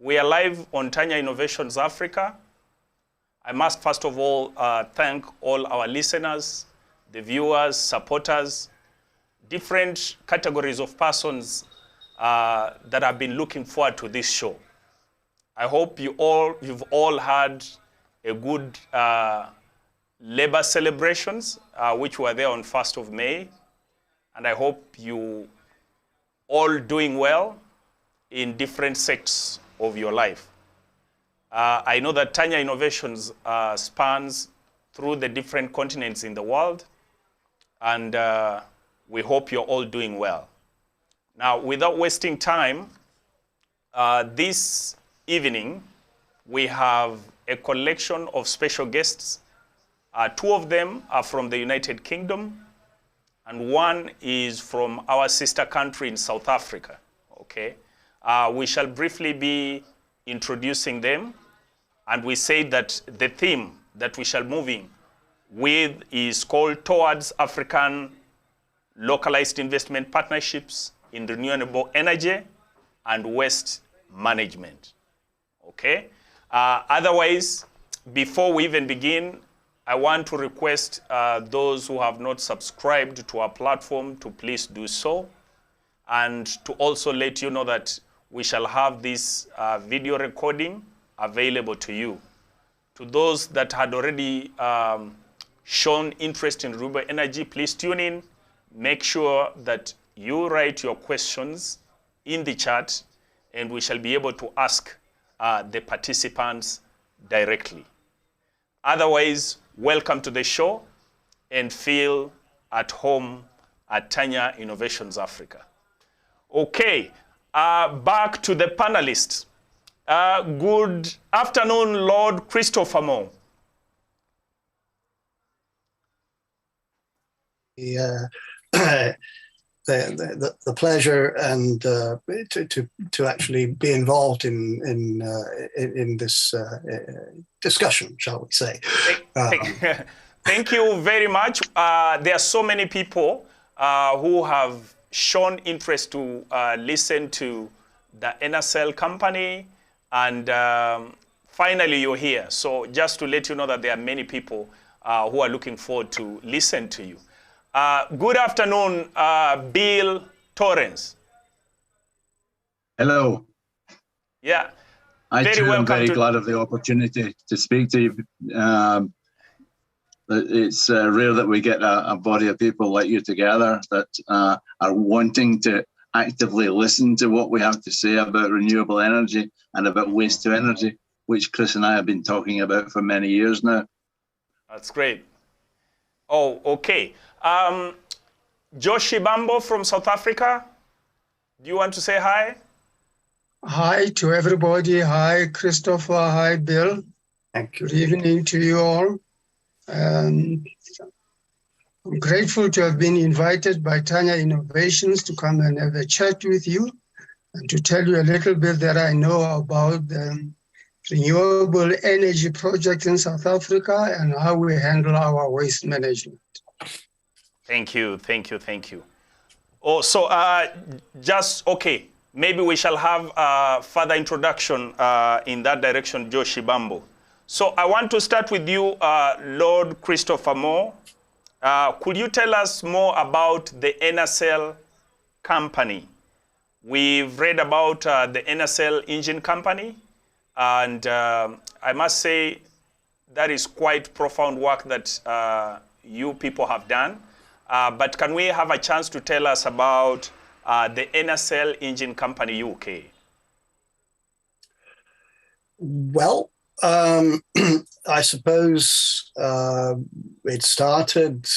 We are live on Tanya Innovations Africa. I must first of all thank all our listeners, the viewers, supporters, different categories of persons that have been looking forward to this show. I hope you've all had a good labor celebrations, which were there on 1st of May. And I hope you all doing well in different sectors of your life. I know that Tanya Innovations spans through the different continents in the world, and we hope you're all doing well. Now, without wasting time, this evening we have a collection of special guests. 2 of them are from the United Kingdom, and 1 is from our sister country in South Africa. Okay, we shall briefly be introducing them, and we say that the theme that we shall move in with is called Towards African Localized Investment Partnerships in Renewable Energy and Waste Management. Okay. Otherwise, before we even begin, I want to request those who have not subscribed to our platform to please do so, and to also let you know that we shall have this video recording available to you. To those that had already shown interest in renewable energy, please tune in. Make sure that you write your questions in the chat, and we shall be able to ask the participants directly. Otherwise, welcome to the show and feel at home at Tanya Innovations Africa. Okay, back to the panelists. Good afternoon, Lord Christopher Moore. The pleasure and to actually be involved in this discussion, shall we say? Thank you very much. There are so many people who have shown interest to listen to the NSL company, and finally you're here. So just to let you know that there are many people who are looking forward to listen to you. Good afternoon, Bill Torrance. Hello. Yeah. I too am very glad of the opportunity to speak to you. It's rare that we get a body of people like you together that are wanting to actively listen to what we have to say about renewable energy and about waste to energy, which Chris and I have been talking about for many years now. That's great. Oh, okay. Joshi Bambo from South Africa, do you want to say hi? Hi to everybody. Hi, Christopher. Hi, Bill. Thank you. Good evening to you all. I'm grateful to have been invited by Tanya Innovations to come and have a chat with you and to tell you a little bit that I know about the renewable energy project in South Africa and how we handle our waste management. Thank you, thank you, thank you. Oh, so okay, maybe we shall have further introduction in that direction, Joshi Bambo. So I want to start with you, Lord Christopher Moore. Could you tell us more about the NSL company? We've read about the NSL Engine Company, and I must say that is quite profound work that you people have done. But can we have a chance to tell us about the NSL Engine Company UK? Well, I suppose it started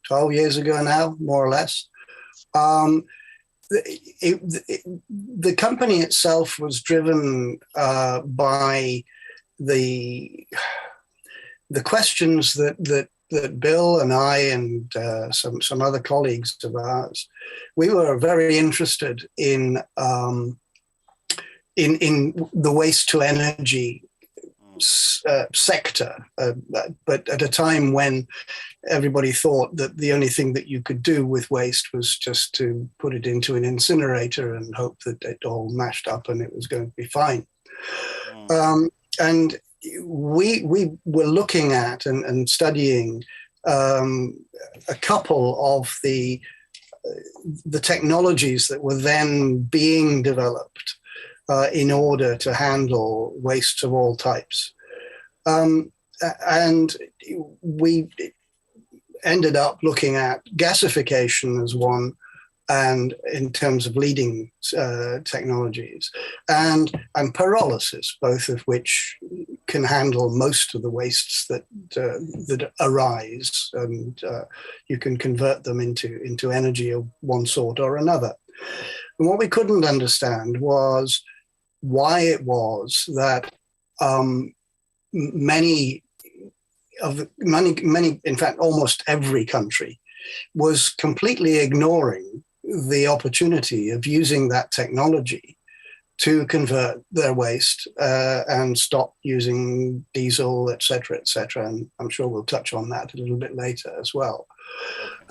12 years ago now, more or less. The company itself was driven by the questions that Bill and I and some other colleagues of ours, we were very interested in the waste to energy sector, but at a time when everybody thought that the only thing that you could do with waste was just to put it into an incinerator and hope that it all mashed up and it was going to be fine. And we were looking at and studying a couple of the technologies that were then being developed in order to handle wastes of all types. And we ended up looking at gasification as one, and in terms of leading technologies, and pyrolysis, both of which can handle most of the wastes that arise, and you can convert them into energy of one sort or another. And what we couldn't understand was why it was that many, in fact, almost every country was completely ignoring the opportunity of using that technology to convert their waste and stop using diesel, et cetera, et cetera. And I'm sure we'll touch on that a little bit later as well.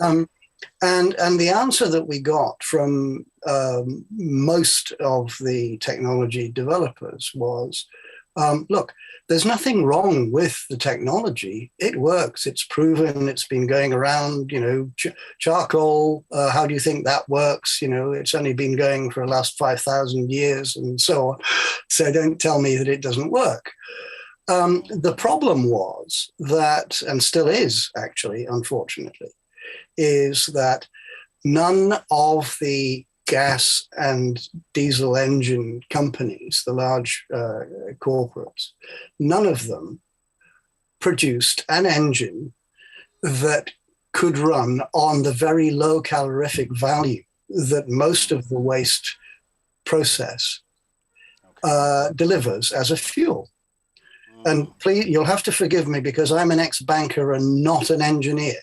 And the answer that we got from most of the technology developers was, look, there's nothing wrong with the technology. It works. It's proven. It's been going around, charcoal. How do you think that works? It's only been going for the last 5,000 years and so on. So don't tell me that it doesn't work. The problem was that, and still is actually, unfortunately, is that none of the gas and diesel engine companies, the large corporates, none of them produced an engine that could run on the very low calorific value that most of the waste process delivers as a fuel. And please, you'll have to forgive me because I'm an ex-banker and not an engineer.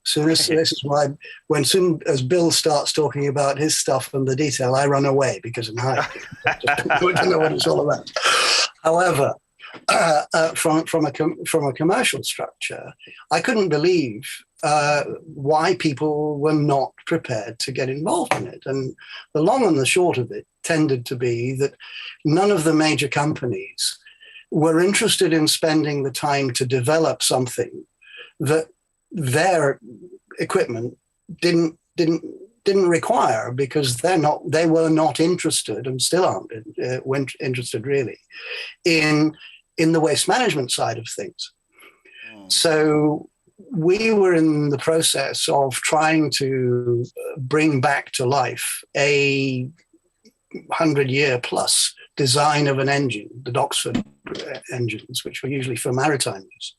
So this is why soon as Bill starts talking about his stuff and the detail, I run away because I don't know what it's all about. However, from a commercial structure, I couldn't believe why people were not prepared to get involved in it. And the long and the short of it tended to be that none of the major companies were interested in spending the time to develop something that their equipment didn't require, because they were not interested, and still aren't interested really in the waste management side of things. So we were in the process of trying to bring back to life a 100-year plus design of an engine, the Oxford engines, which were usually for maritime use.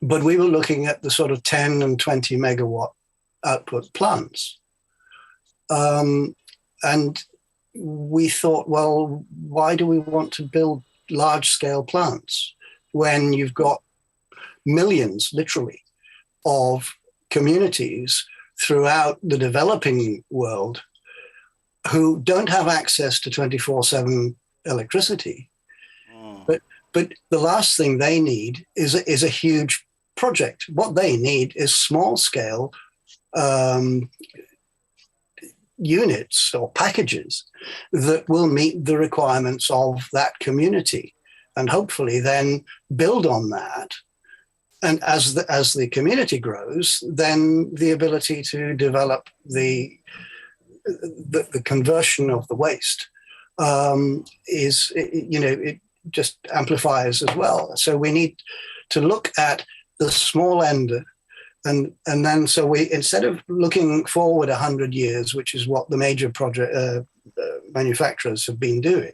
But we were looking at the sort of 10 and 20 megawatt output plants. And we thought, well, why do we want to build large scale plants when you've got millions, literally, of communities throughout the developing world who don't have access to 24/7 electricity? But the last thing they need is a huge project. What they need is small scale units or packages that will meet the requirements of that community, and hopefully then build on that. And as the community grows, then the ability to develop the conversion of the waste it just amplifies as well. So we need to look at the small end, and then so we, instead of looking forward 100 years, which is what the major project manufacturers have been doing,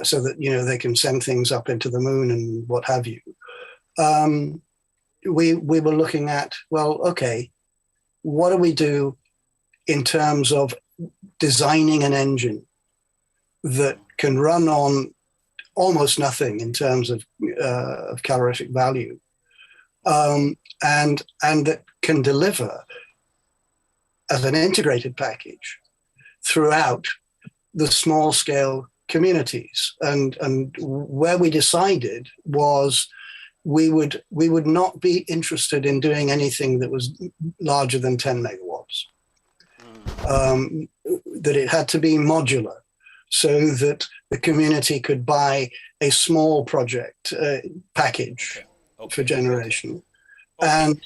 so that they can send things up into the moon and what have you. We were looking at, well, okay, what do we do in terms of designing an engine that can run on almost nothing in terms of calorific value, and that can deliver as an integrated package throughout the small scale communities, and where we decided was we would not be interested in doing anything that was larger than 10 megawatts. That it had to be modular, so that the community could buy a small project package for generation, and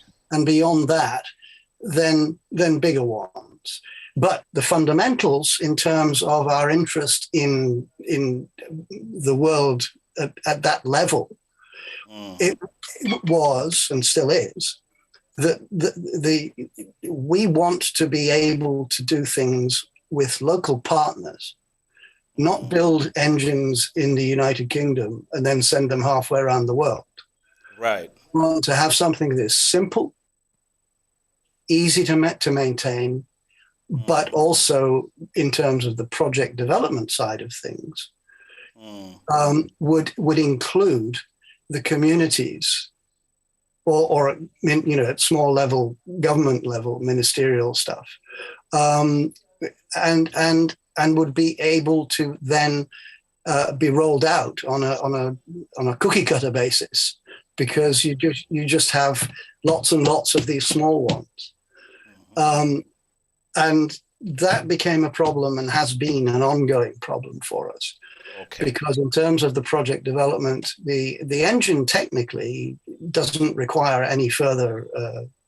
beyond that, then bigger ones. But the fundamentals in terms of our interest in the world at that level, it was and still is that we want to be able to do things with local partners, not build engines in the United Kingdom and then send them halfway around the world. Right. We want to have something that's simple, easy to maintain, but also in terms of the project development side of things, would include the communities, or at small level, government level, ministerial stuff, and would be able to then be rolled out on a cookie cutter basis, because you just have lots and lots of these small ones. And that became a problem and has been an ongoing problem for us. Okay. Because in terms of the project development, the engine technically doesn't require any further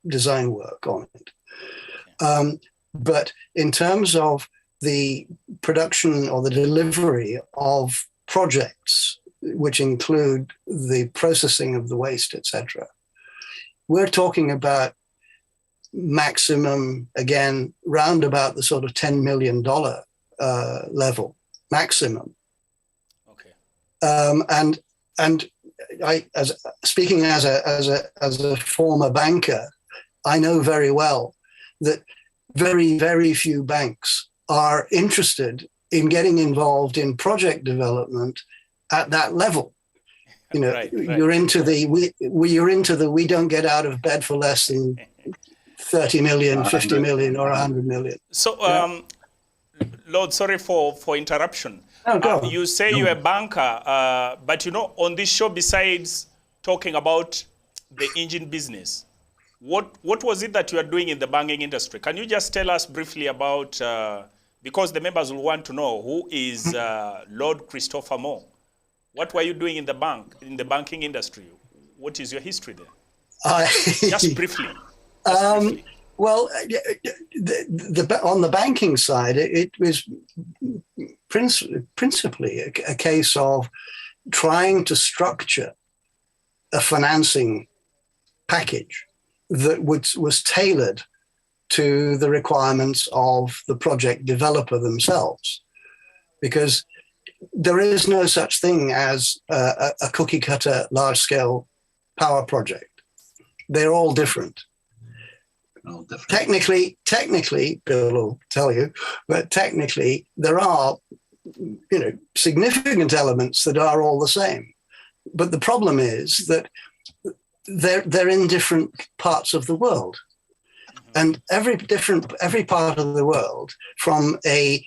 design work on it. But in terms of the production or the delivery of projects, which include the processing of the waste, etc., we're talking about maximum, again, round about the sort of $10 million level, maximum. Okay. And speaking as a former banker, I know very well that very, very few banks are interested in getting involved in project development at that level. Right. You're into we don't get out of bed for less than 30 million, 50 million, or 100 million. So, Lord, sorry for interruption. No, go on. You say you're a banker, but on this show, besides talking about the engine business, what was it that you are doing in the banking industry? Can you just tell us briefly about, because the members will want to know, who is Lord Christopher Moore? What were you doing in the banking industry? What is your history there? Just briefly. Well, on the banking side, it was principally a case of trying to structure a financing package that was tailored to the requirements of the project developer themselves, because there is no such thing as a cookie cutter large scale power project. They're all different. Technically, Bill will tell you, but technically there are, significant elements that are all the same. But the problem is that they're in different parts of the world, and every part of the world, from a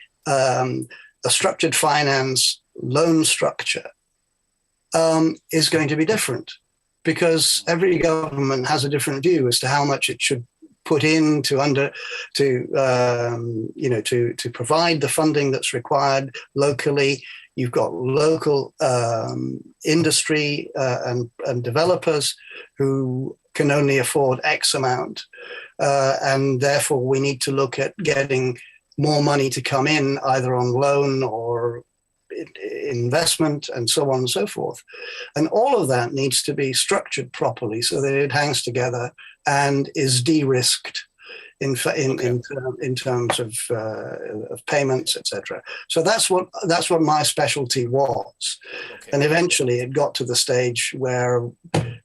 structured finance loan structure, is going to be different, because every government has a different view as to how much it should put in to provide the funding that's required locally. You've got local industry and developers who can only afford X amount, and therefore we need to look at getting more money to come in, either on loan or investment, and so on and so forth. And all of that needs to be structured properly so that it hangs together and is de-risked in terms of payments, etc. So that's what my specialty was. Okay. And eventually it got to the stage where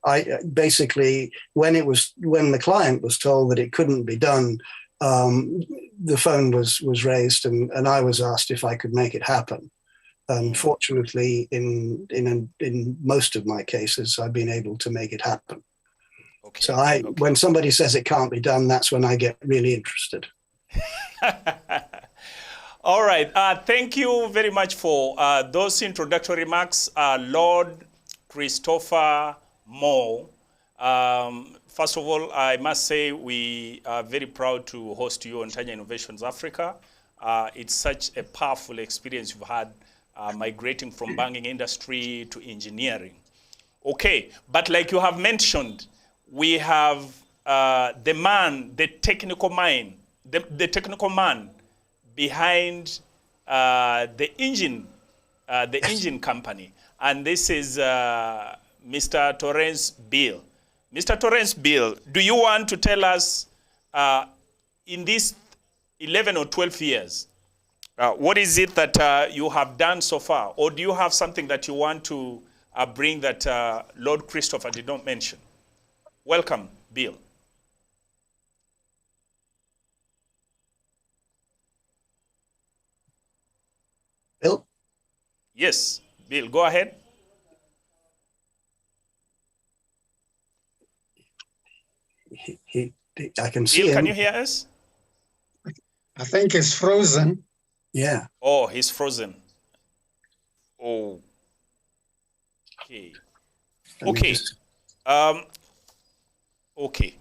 I basically, when the client was told that it couldn't be done, the phone was raised and I was asked if I could make it happen. And fortunately, in most of my cases, I've been able to make it happen. Okay. So when somebody says it can't be done, that's when I get really interested. All right. Thank you very much for those introductory remarks, Lord Christopher Moore. First of all, I must say we are very proud to host you on Tanya Innovations Africa. It's such a powerful experience you've had migrating from banking industry to engineering. Okay, but like you have mentioned, we have the technical mind, the technical man behind the engine company, and this is Mr. Torrance Bill. Mr. Torrance Bill, do you want to tell us in these 11 or 12 years, what is it that you have done so far, or do you have something that you want to bring that Lord Christopher did not mention? Welcome, Bill. Bill? Yes, Bill, go ahead. I can see Bill, him. can you hear us? I think it's frozen. Yeah. Oh, he's frozen. Oh. Okay. Okay. Okay.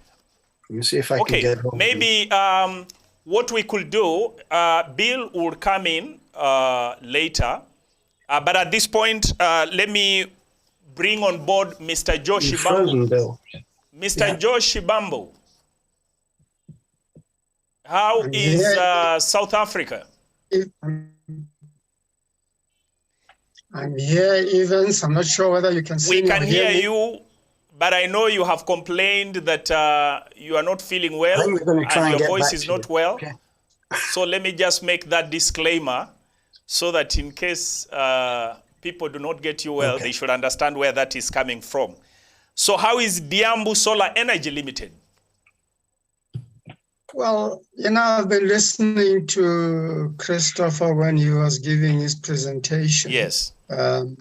Let me see if I can get hold maybe what we could do, Bill will come in later, but at this point, let me bring on board Mr. Joe Shibambo. Bill. Mr. Joe Shibambo, how is South Africa? I'm here, Evans. I'm not sure whether you can see me. We can hear you, but I know you have complained that you are not feeling well and your voice is not well. Okay. So let me just make that disclaimer so that in case people do not get you well, they should understand where that is coming from. So how is Diambu Solar Energy Limited? Well, I've been listening to Christopher when he was giving his presentation. Yes. And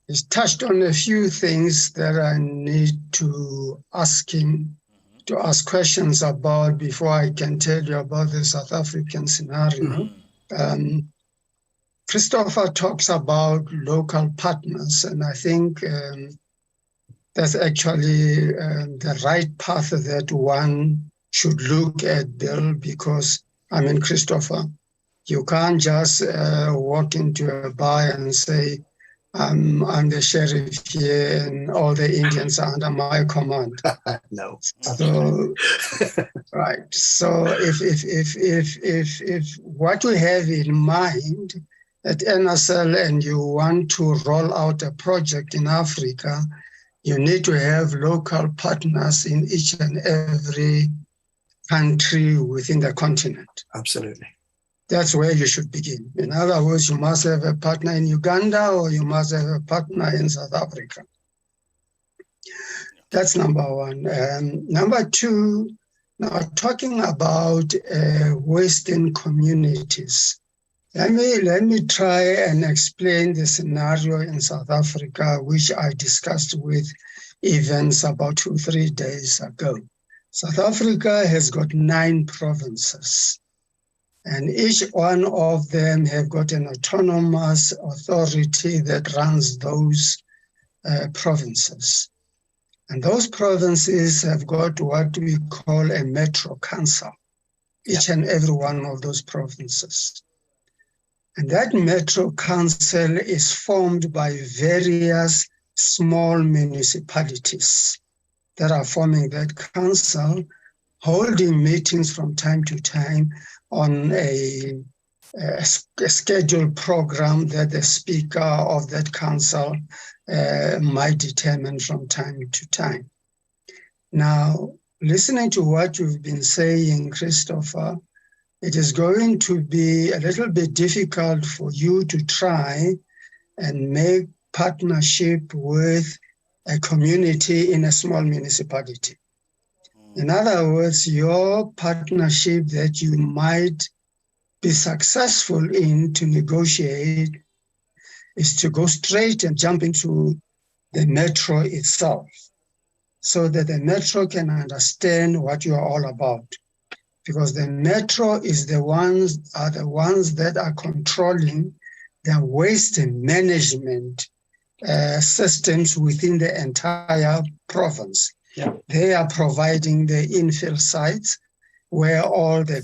he's touched on a few things that I need to ask him, to ask questions about before I can tell you about the South African scenario. Christopher talks about local partners, and I think that's actually the right path that one should look at, Bill, because, Christopher, you can't just walk into a bar and say, I'm the sheriff here and all the Indians are under my command. No. So, right. So if what we have in mind at NSL and you want to roll out a project in Africa, you need to have local partners in each and every country within the continent. Absolutely. That's where you should begin. In other words, you must have a partner in Uganda or you must have a partner in South Africa. That's number one. Number two, now talking about Western communities. Let me try and explain the scenario in South Africa, which I discussed with Evans about 2-3 days ago. South Africa has got 9 provinces, and each one of them have got an autonomous authority that runs those provinces. And those provinces have got what we call a metro council, each and every one of those provinces. And that metro council is formed by various small municipalities that are forming that council, holding meetings from time to time on a scheduled program that the speaker of that council might determine from time to time. Now, listening to what you've been saying, Christopher, it is going to be a little bit difficult for you to try and make partnership with a community in a small municipality. In other words, your partnership that you might be successful in to negotiate is to go straight and jump into the metro itself so that the metro can understand what you are all about. because the metro are the ones that are controlling the waste management systems within the entire province. Yeah. They are providing the infill sites where all the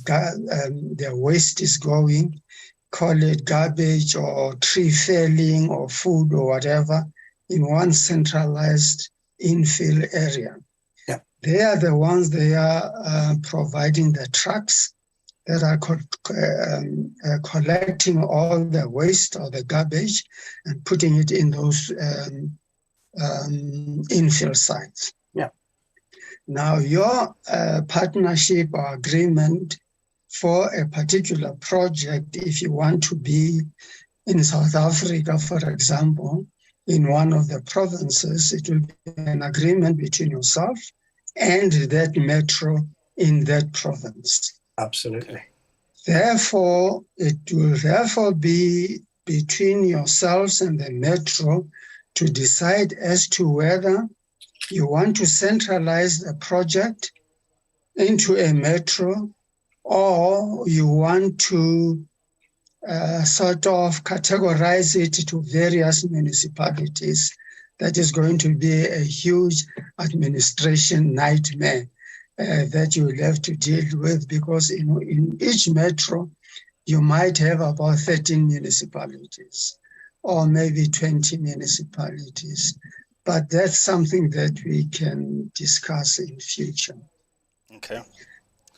waste is going, call it garbage or tree felling or food or whatever, in one centralized infill area. Yeah. They are the ones they are providing the trucks that are collecting all the waste or the garbage and putting it in those infill sites. Yeah. Now, your partnership or agreement for a particular project, if you want to be in South Africa, for example, in one of the provinces, it will be an agreement between yourself and that metro in that province. Absolutely. Therefore, it will therefore be between yourselves and the metro to decide as to whether you want to centralize the project into a metro or you want to sort of categorize it to various municipalities. That is going to be a huge administration nightmare that you will have to deal with, because in each metro, you might have about 13 municipalities or maybe 20 municipalities. But that's something that we can discuss in future. Okay.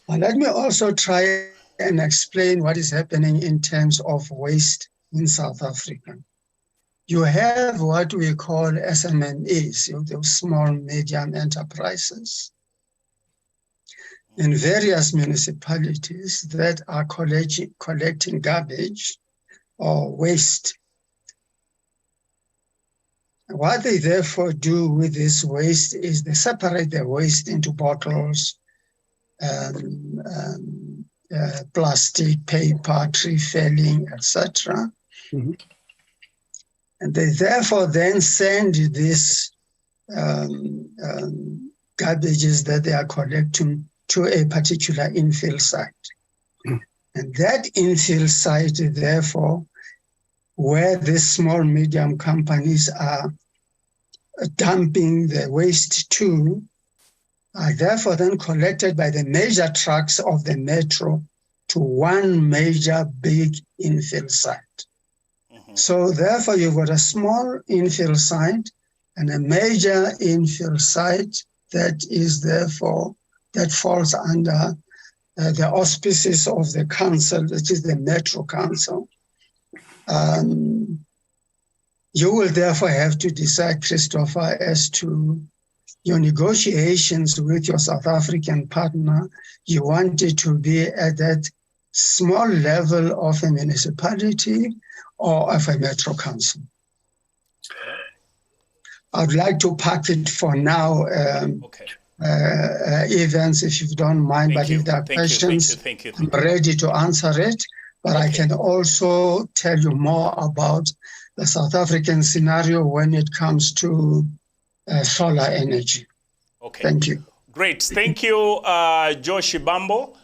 Let me also try and explain what is happening in terms of waste in South Africa. You have what we call SMMEs, those small, medium enterprises, in various municipalities that are collecting garbage or waste. What they therefore do with this waste is they separate the waste into bottles, plastic, paper, tree felling, etc. Mm-hmm. And they therefore then send these garbages that they are collecting to a particular infill site. Mm. And that infill site, therefore, where these small, medium companies are dumping the waste to, are therefore then collected by the major trucks of the metro to one major big infill site. Mm-hmm. So therefore you've got a small infill site and a major infill site that is therefore, that falls under the auspices of the council, which is the Metro Council. You will therefore have to decide, Christopher, as to your negotiations with your South African partner. You want it to be at that small level of a municipality or of a Metro Council. I'd like to park it for now, Evans, if you don't mind, but if there are questions, I'm ready to answer it. But I can also tell you more about the South African scenario when it comes to solar energy. Okay. Thank you. Great. Thank you, Josh Bambo.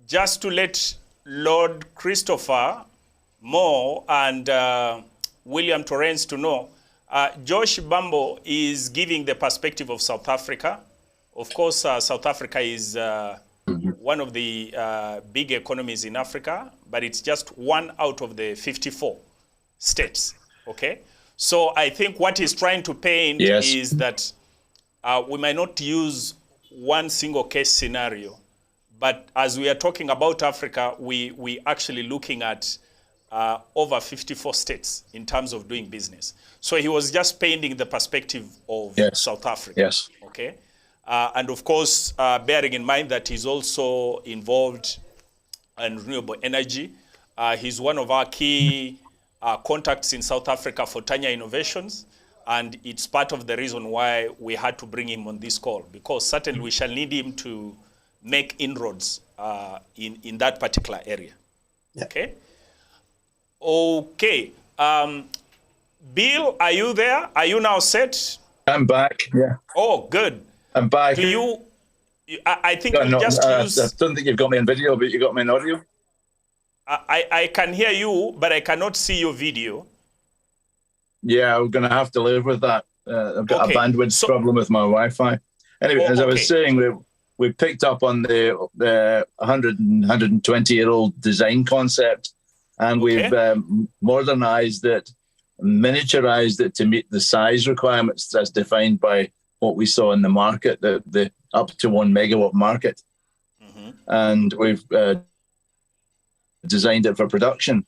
Just to let Lord Christopher Moore and William Torrance to know, Josh Bambo is giving the perspective of South Africa. Of course, South Africa is one of the big economies in Africa, but it's just one out of the 54 states, okay? So I think what he's trying to paint is that we might not use one single case scenario, but as we are talking about Africa, we actually looking at over 54 states in terms of doing business. So he was just painting the perspective of South Africa. Yes. Okay. And of course, bearing in mind that he's also involved in renewable energy. He's one of our key contacts in South Africa for Tanya Innovations. And it's part of the reason why we had to bring him on this call, because certainly we shall need him to make inroads in that particular area. Yeah. Okay. Okay. Bill, are you there? Are you now set? I'm back. Yeah. Oh, good. I'm back. Do you I think you just use... I don't think you've got me in video, but you got me in audio. I can hear you, but I cannot see your video. Yeah, we're going to have to live with that. I've got a bandwidth problem with my Wi-Fi. Anyway, as I was saying, we picked up on the 120-year-old design concept, and we've modernized it, miniaturized it to meet the size requirements that's defined by what we saw in the market, the up to 1 megawatt market. And we've designed it for production.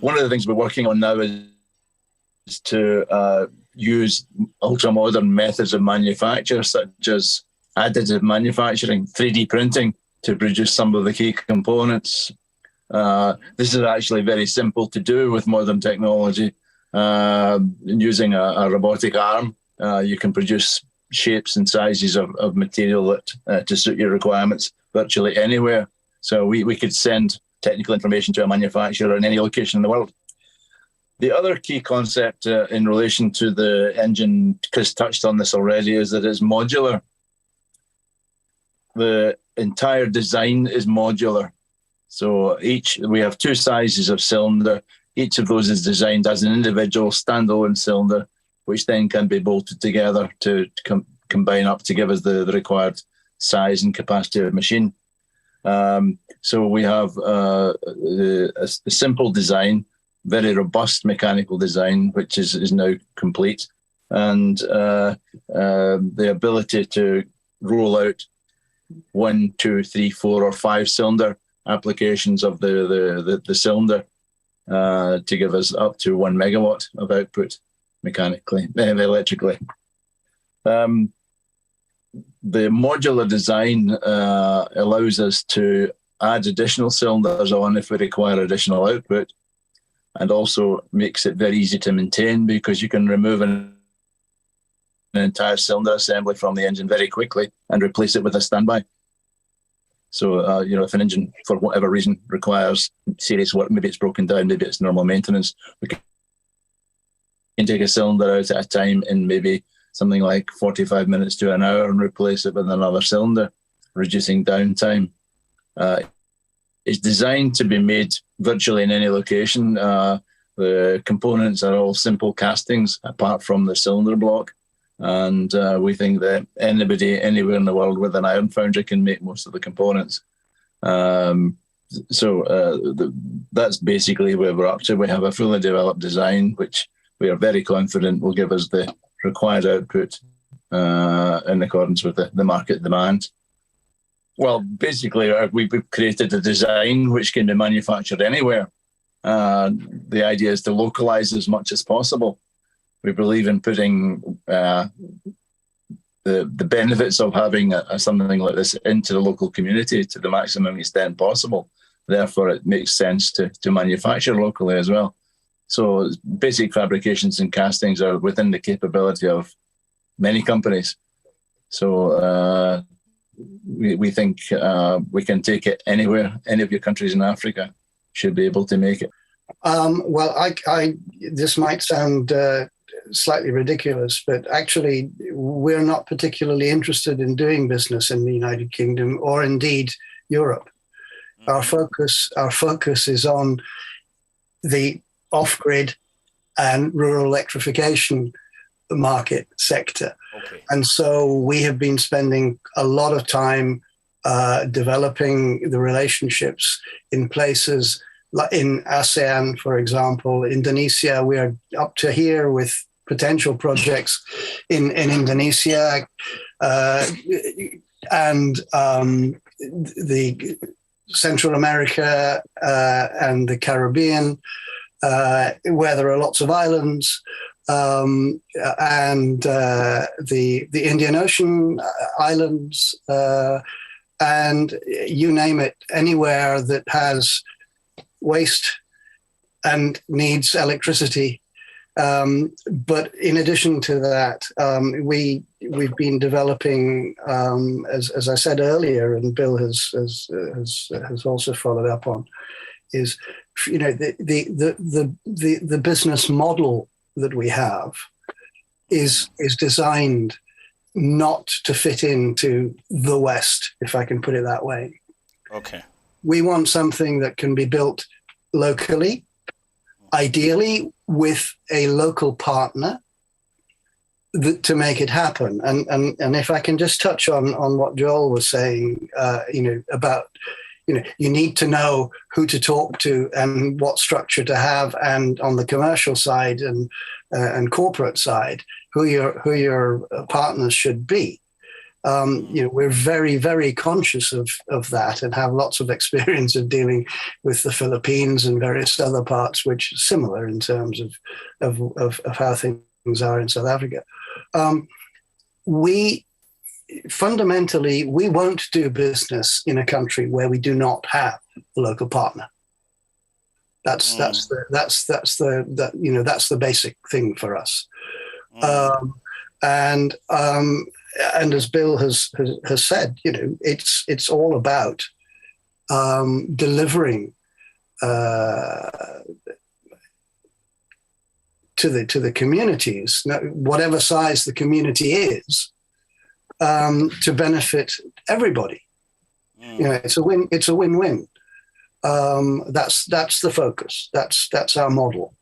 One of the things we're working on now is to use ultra-modern methods of manufacture, such as additive manufacturing, 3D printing, to produce some of the key components. This is actually very simple to do with modern technology. Using a robotic arm, you can produce shapes and sizes of material that to suit your requirements virtually anywhere. So we could send technical information to a manufacturer in any location in the world. The other key concept in relation to the engine, Chris touched on this already, is that it's modular. The entire design is modular. So we have 2 sizes of cylinder. Each of those is designed as an individual standalone cylinder, which then can be bolted together to combine up to give us the required size and capacity of machine. So we have a simple design, very robust mechanical design, which is now complete, and the ability to roll out 1, 2, 3, 4, or 5 cylinder applications of the cylinder to give us up to 1 megawatt of output electrically. The modular design allows us to add additional cylinders on if we require additional output, and also makes it very easy to maintain because you can remove an entire cylinder assembly from the engine very quickly and replace it with a standby. So, if an engine, for whatever reason, requires serious work, maybe it's broken down, maybe it's normal maintenance, we can take a cylinder out at a time in maybe something like 45 minutes to an hour and replace it with another cylinder, reducing downtime. It's designed to be made virtually in any location. The components are all simple castings apart from the cylinder block. And we think that anybody anywhere in the world with an iron foundry can make most of the components. That's basically where we're up to. We have a fully developed design, which we are very confident will give us the required output in accordance with the market demand. Well, basically, we've created a design which can be manufactured anywhere. The idea is to localize as much as possible. We believe in putting the benefits of having something like this into the local community to the maximum extent possible. Therefore, it makes sense to manufacture locally as well. So basic fabrications and castings are within the capability of many companies. So we think we can take it anywhere. Any of your countries in Africa should be able to make it. This might sound slightly ridiculous, but actually we're not particularly interested in doing business in the United Kingdom or indeed Europe. Our focus is on the off-grid and rural electrification market sector. Okay. And so we have been spending a lot of time developing the relationships in places like in ASEAN, for example, Indonesia. We are up to here with potential projects in Indonesia and the Central America and the Caribbean, where there are lots of islands, and the Indian Ocean islands, and you name it, anywhere that has waste and needs electricity. But in addition to that, we've been developing, as I said earlier, and Bill has also followed up on, is the business model that we have is designed not to fit into the West, if I can put it that way. Okay. We want something that can be built locally, ideally with a local partner to make it happen. And if I can just touch on what Joel was saying, about, you need to know who to talk to and what structure to have, and on the commercial side and corporate side, who your partners should be. We're very, very conscious of that, and have lots of experience of dealing with the Philippines and various other parts, which are similar in terms of how things are in South Africa. We won't do business in a country where we do not have a local partner. That's the basic thing for us. And as Bill has said, it's all about delivering to the communities, whatever size the community is, to benefit everybody. It's a win-win. That's the focus. That's our model.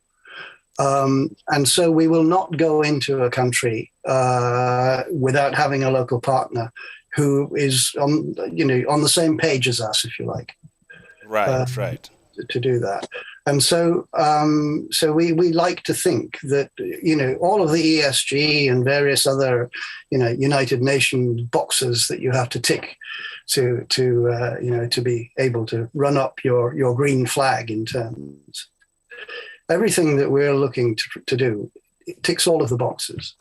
And so we will not go into a country without having a local partner who is on the same page as us, if you like. Right. To do that. And so we like to think that, all of the ESG and various other, United Nations boxes that you have to tick to be able to run up your green flag in terms. Everything that we're looking to do, it ticks all of the boxes.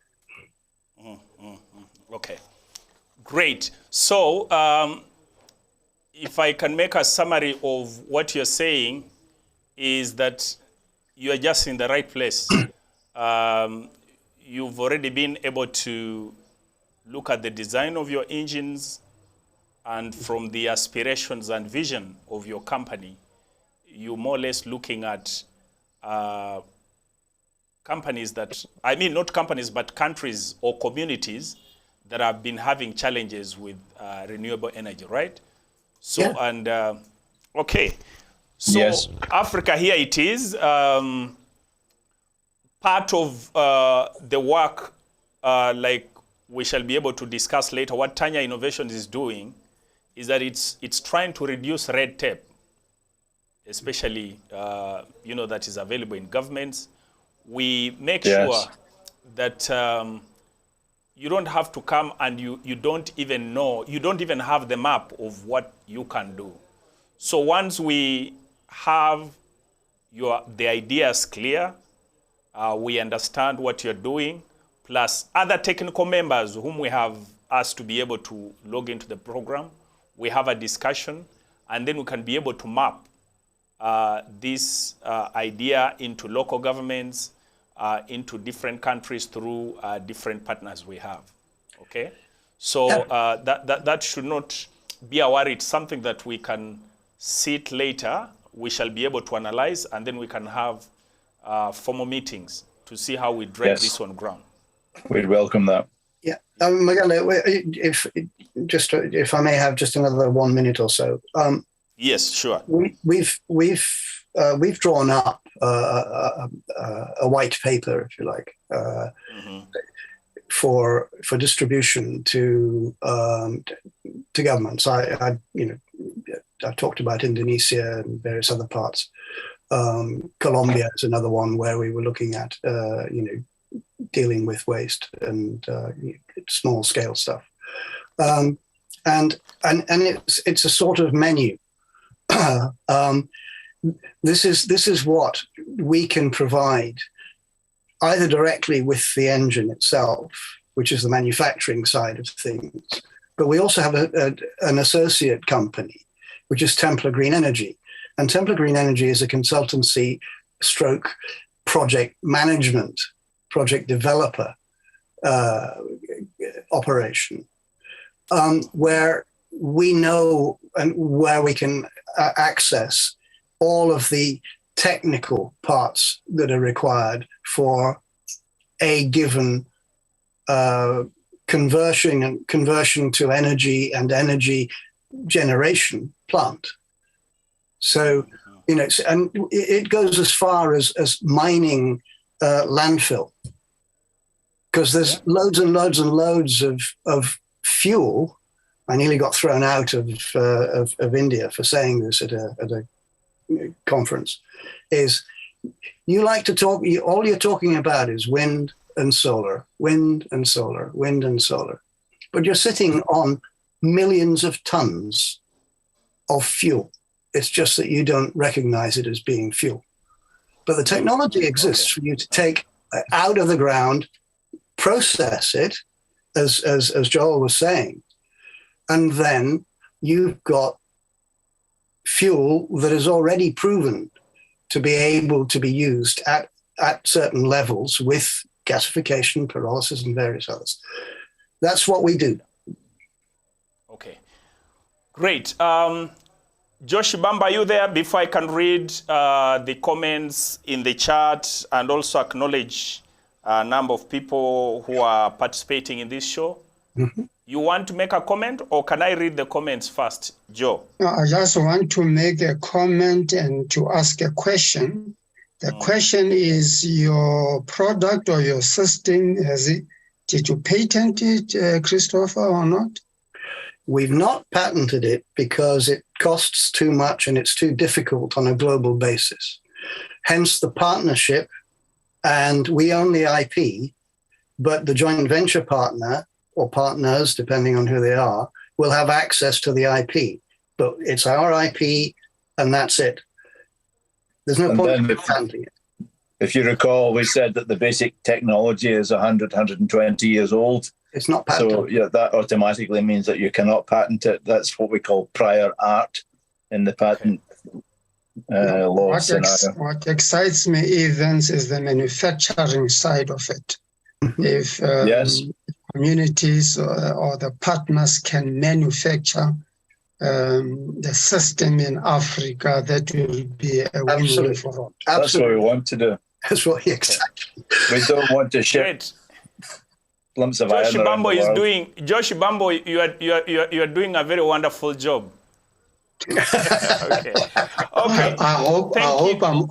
Okay, great. So if I can make a summary of what you're saying, is that you are just in the right place. You've already been able to look at the design of your engines, and from the aspirations and vision of your company, you're more or less looking at companies that, not companies, but countries or communities that have been having challenges with renewable energy, right? So, yeah. And, okay. So yes. Africa, here it is. Part of the work, like we shall be able to discuss later, what Tanya Innovations is doing is that it's trying to reduce red tape, especially, that is available in governments. We make sure that you don't have to come and you don't even know, you don't even have the map of what you can do. So once we have the ideas clear, we understand what you're doing, plus other technical members whom we have asked to be able to log into the program, we have a discussion, and then we can be able to map this idea into local governments, into different countries through different partners we have. Okay? So that should not be a worry. It's something that we can sit later, we shall be able to analyze, and then we can have formal meetings to see how we drag this on ground. We'd welcome that. Yeah. Miguel, if I may have just another 1 minute or so. Yes, sure. We've drawn up a white paper, if you like, for distribution to governments. I've talked about Indonesia and various other parts. Colombia is another one where we were looking at dealing with waste and small scale stuff. And it's a sort of menu. This is what we can provide, either directly with the engine itself, which is the manufacturing side of things, but we also have an associate company, which is Templar Green Energy. And Templar Green Energy is a consultancy stroke project management, project developer operation, where we know and where we can access all of the technical parts that are required for a given conversion to energy and energy generation plant. So, and it goes as far as mining landfill, because there's loads and loads and loads of fuel. I nearly got thrown out of India for saying this at a conference. Is you like to talk? All you're talking about is wind and solar, wind and solar, wind and solar, but you're sitting on millions of tons of fuel. It's just that you don't recognize it as being fuel. But the technology exists for you to take out of the ground, process it, as Joel was saying, and then you've got fuel that is already proven to be able to be used at certain levels with gasification, pyrolysis, and various others. That's what we do. Okay, great. Josh Bamba, are you there? Before I can read the comments in the chat and also acknowledge a number of people who are participating in this show. Mm-hmm. You want to make a comment, or can I read the comments first, Joe? No, I just want to make a comment and to ask a question. The question is, your product or your system, did you patent it, Christopher, or not? We've not patented it because it costs too much and it's too difficult on a global basis. Hence the partnership, and we own the IP, but the joint venture partner or partners, depending on who they are, will have access to the IP. But it's our IP and that's it. There's no point in patenting it. If you recall, we said that the basic technology is 120 years old. It's not patentable. So yeah, that automatically means that you cannot patent it. That's what we call prior art in the patent law scenario. What excites me, Evans, is the manufacturing side of it. If communities or the partners can manufacture the system in Africa, that will be a win-win for all. That's what we want to do. That's what exactly. We don't want to ship lumps of iron around the world. Josh Bambo, you are doing a very wonderful job. Okay. I hope I'm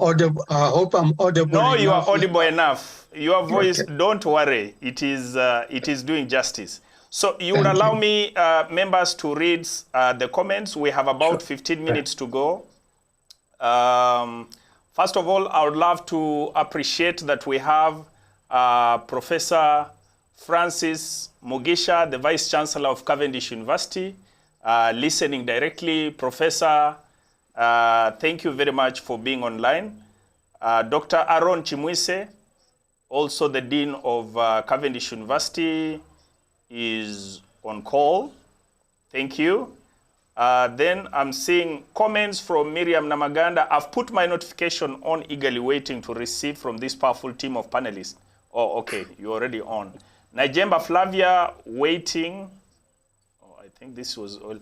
audible. No, you are audible enough. Your voice, don't worry, it is doing justice. So you would allow me, members, to read the comments. We have about 15 minutes to go. First of all, I would love to appreciate that we have Professor Francis Mugisha, the Vice Chancellor of Cavendish University, listening directly. Professor, thank you very much for being online. Dr. Aaron Chimwise, also the Dean of Cavendish University, is on call. Thank you. Then I'm seeing comments from Miriam Namaganda. I've put my notification on, eagerly waiting to receive from this powerful team of panelists. Oh, okay, you're already on. Najemba Flavia, waiting. Oh, I think this was all.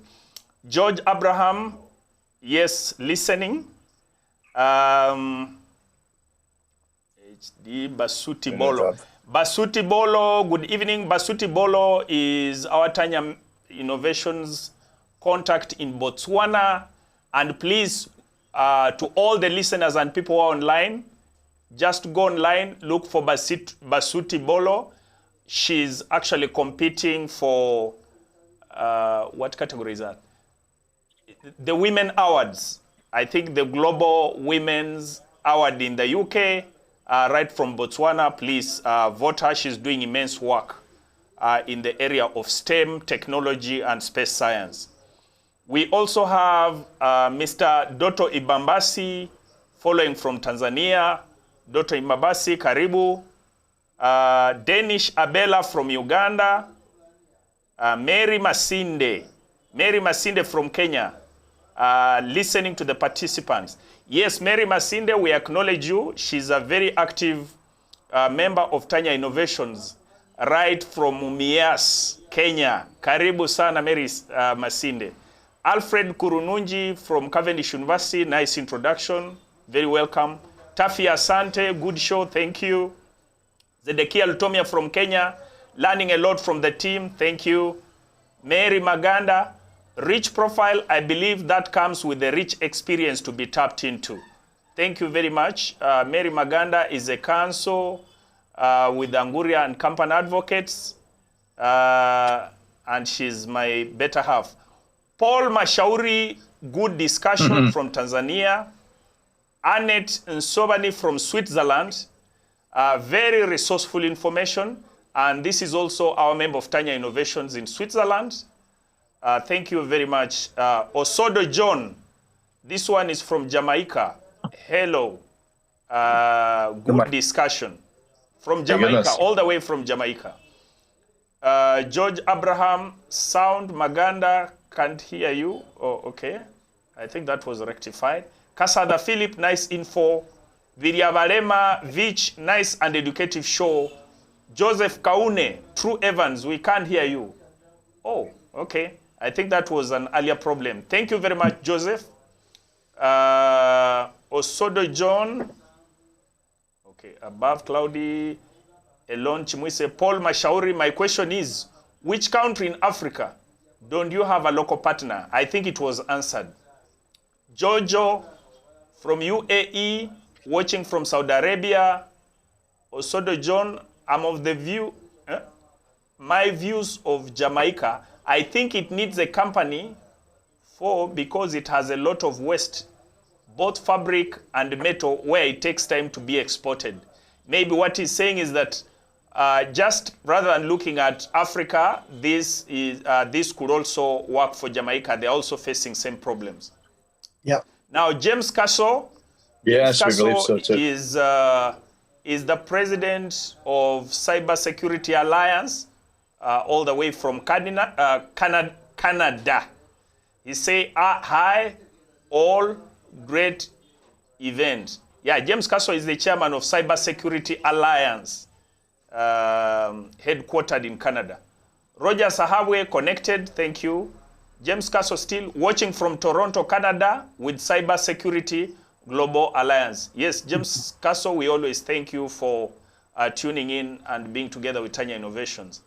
George Abraham, yes, listening. HD Basuti Bolo. Basuti Bolo, good evening. Basuti Bolo is our Tanya Innovations contact in Botswana. And please, to all the listeners and people who are online, just go online, look for Basuti Bolo. She's actually competing for, what category is that? The Women Awards. I think the Global Women's Award in the UK, right from Botswana. Please vote her. She's doing immense work in the area of STEM, technology, and space science. We also have Mr. Doto Ibambasi, following from Tanzania. Doto Ibambasi, karibu. Danish Abela from Uganda. Mary Masinde from Kenya, listening to the participants. Yes, Mary Masinde, we acknowledge you. She's a very active member of Tanya Innovations, right from Mumias, Kenya. Karibu sana, Mary Masinde. Alfred Kurununji from Cavendish University, nice introduction, very welcome. Tafi Asante, good show, thank you. Zedekia Lutomia from Kenya, Learning a lot from the team. Thank you. Mary Maganda, rich profile. I believe that comes with a rich experience to be tapped into. Thank you very much. Mary Maganda is a counsel with Anguria and Company Advocates, and she's my better half. Paul Mashauri, good discussion from Tanzania. Annette Nsobani from Switzerland, very resourceful information. And this is also our member of Tanya Innovations in Switzerland. Thank you very much. Osodo John, this one is from Jamaica. Hello. Good discussion. From Jamaica, all the way from Jamaica. George Abraham, sound Maganda, can't hear you. Oh, okay. I think that was rectified. Kasada Philip, nice info. Viriabalema Vich, nice and educative show. Joseph Kaune, True Evans, we can't hear you. Oh, okay. I think that was an earlier problem. Thank you very much, Joseph. Osodo John. Okay, above cloudy. Elon Chimwise, Paul Mashauri, my question is, which country in Africa don't you have a local partner? I think it was answered. Jojo from UAE, watching from Saudi Arabia. Osodo John, I'm of the view, my views of Jamaica, I think it needs a company because it has a lot of waste, both fabric and metal, where it takes time to be exported. Maybe what he's saying is that just rather than looking at Africa, this could also work for Jamaica. They're also facing same problems. Yep. Now, James Castle, Yes, we believe so too. is the president of Cybersecurity Alliance, all the way from Canada. He say, hi, all, great event. Yeah, James Castle is the chairman of Cybersecurity Alliance, headquartered in Canada. Roger Sahabwe connected, thank you. James Castle still watching from Toronto, Canada with Cybersecurity Global Alliance. Yes, James Castle, we always thank you for tuning in and being together with Tanya Innovations.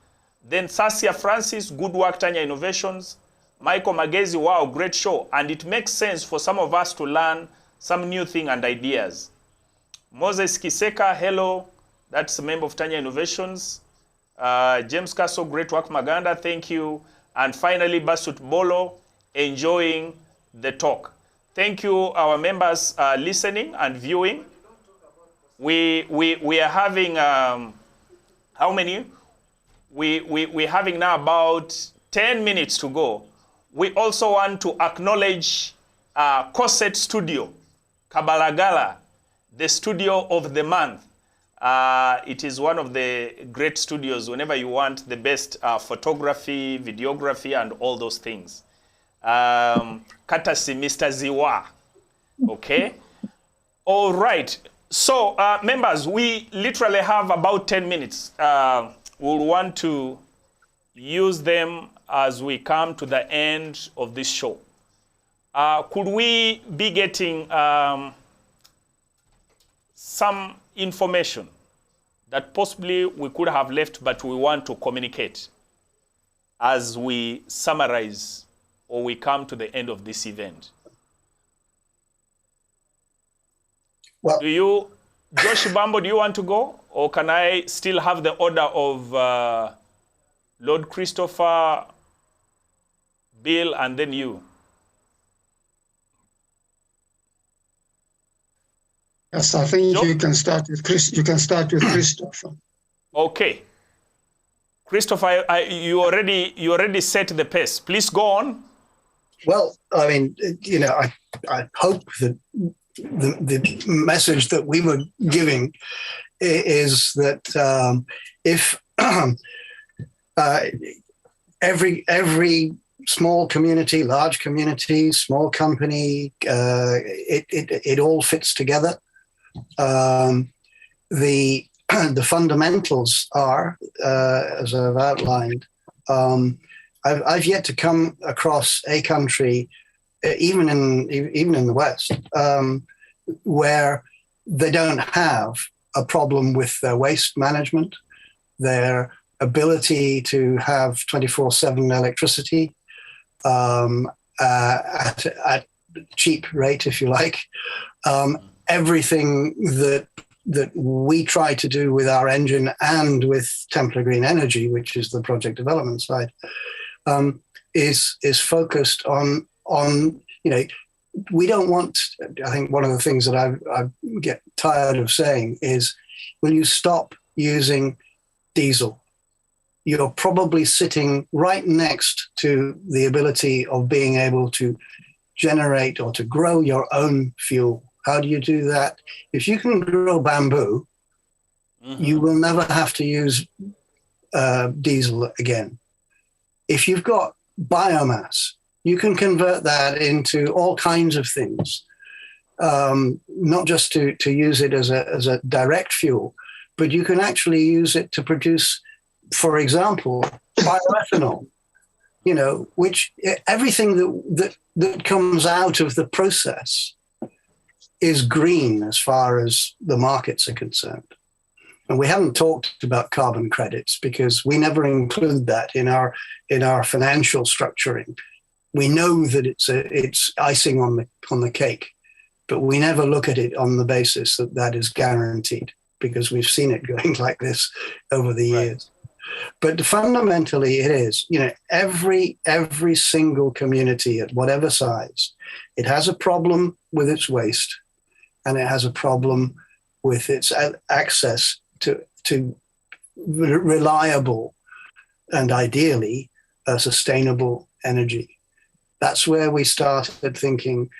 Then Sasia Francis, good work, Tanya Innovations. Michael Magezi, wow, great show. And it makes sense for some of us to learn some new thing and ideas. Moses Kiseka, hello. That's a member of Tanya Innovations. James Castle, great work, Maganda, thank you. And finally, Basut Bolo, enjoying the talk. Thank you, our members listening and viewing. We are having, how many? We're having now about 10 minutes to go. We also want to acknowledge Cosset Studio, Kabalagala, the studio of the month. It is one of the great studios whenever you want the best photography, videography, and all those things. Courtesy Mr. Ziwa. Okay? All right. So, members, we literally have about 10 minutes. We'll want to use them as we come to the end of this show. Could we be getting some information that possibly we could have left, but we want to communicate as we summarize or we come to the end of this event? Well, do you, Josh Bambo, do you want to go? Or can I still have the order of Lord Christopher, Bill, and then you? Yes, I think you can start with Christopher. Okay. Christopher, you already set the pace. Please go on. Well, I mean, you know, I hope that the message that we were giving is that if every small community, large community, small company, it all fits together. The fundamentals are, as I've outlined, I've yet to come across a country, even in the West, where they don't have a problem with their waste management, their ability to have 24/7 electricity at cheap rate, if you like. Everything that we try to do with our engine and with Templar Green Energy, which is the project development side, is focused on we don't want. I think one of the things that I get tired of saying is, will you stop using diesel? You're probably sitting right next to the ability of being able to generate or to grow your own fuel. How do you do that? If you can grow bamboo, you will never have to use diesel again. If you've got biomass, you can convert that into all kinds of things, not just to use it as a direct fuel, but you can actually use it to produce, for example, bioethanol, which everything that comes out of the process is green as far as the markets are concerned. And we haven't talked about carbon credits because we never include that in our financial structuring. We know that it's icing on the cake, but we never look at it on the basis that is guaranteed, because we've seen it going like this over the years. But fundamentally, it is, every single community at whatever size, it has a problem with its waste, and it has a problem with its access to reliable and ideally sustainable energy. That's where we started thinking.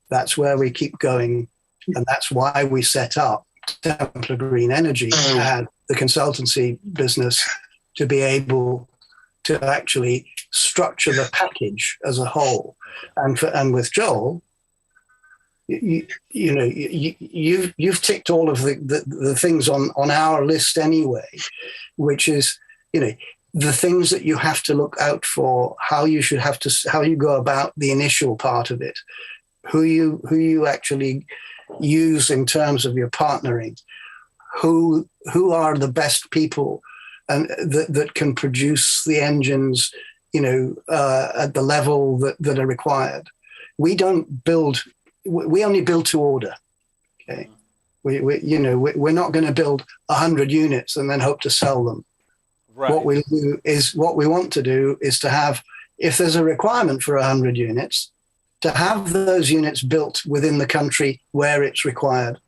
That's where we keep going, and that's why we set up Templar Green Energy and the consultancy business to be able to actually structure the package as a whole. And with Joel, you've ticked all of the things on our list anyway, which is the things that you have to look out for, how you go about the initial part of it, who you actually use in terms of your partnering, who are the best people and that can produce the engines, at the level that are required. We only build to order. Okay, we're not going to build 100 units and then hope to sell them. Right. What we want to do is to have, if there's a requirement for 100 units, to have those units built within the country where it's required.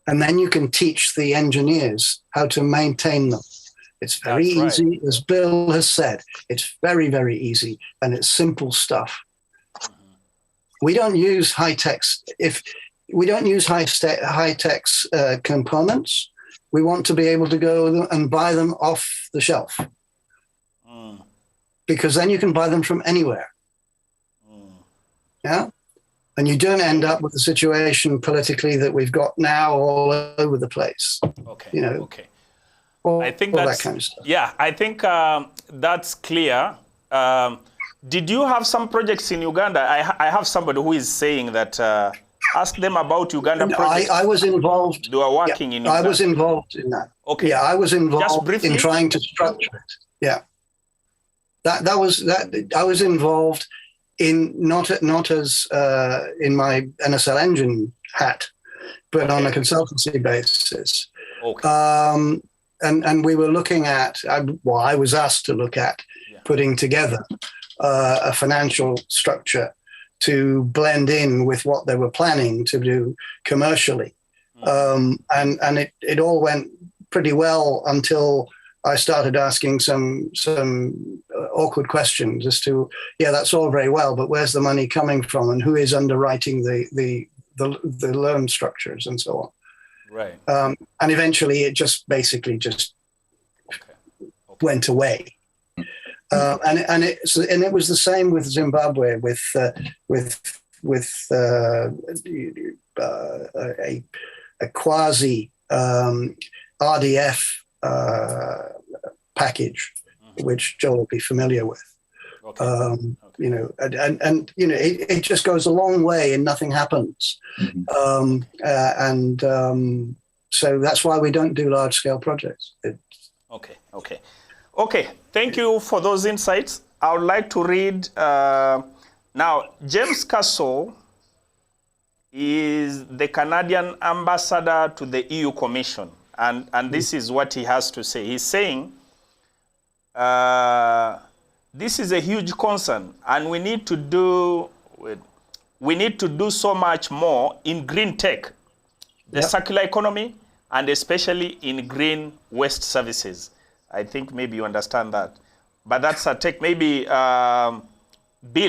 And then you can teach the engineers how to maintain them. It's very easy, as Bill has said. It's very, very easy, and it's simple stuff. We don't use high-tech. If we don't use high-tech components, we want to be able to go and buy them off the shelf, because then you can buy them from anywhere. Yeah, and you don't end up with the situation politically that we've got now all over the place. Okay. Okay. I think that's that kind of stuff. Yeah, I think that's clear. Did you have some projects in Uganda? I have somebody who is saying that. Ask them about Uganda projects. I was involved. You are working in Uganda. I was involved in that. Okay. Yeah, I was involved in trying to structure it. Yeah. That was that. I was involved in not as in my NSL Engine hat, but on a consultancy basis. Okay. And we were looking at. I was asked to look at putting together a financial structure to blend in with what they were planning to do commercially. And it all went pretty well until I started asking some awkward questions as to, that's all very well, but where's the money coming from and who is underwriting the loan structures and so on. Right. And eventually it just basically went away. And it was the same with Zimbabwe with a quasi RDF package, which Joel will be familiar with. Okay. It just goes a long way and nothing happens. Mm-hmm. So that's why we don't do large scale projects. Okay. Okay, thank you for those insights. I would like to read, now, James Castle is the Canadian ambassador to the EU Commission. And this is what he has to say. He's saying, this is a huge concern, and we need to do so much more in green tech, the circular economy, and especially in green waste services. I think maybe you understand that. But that's a take. Maybe Bill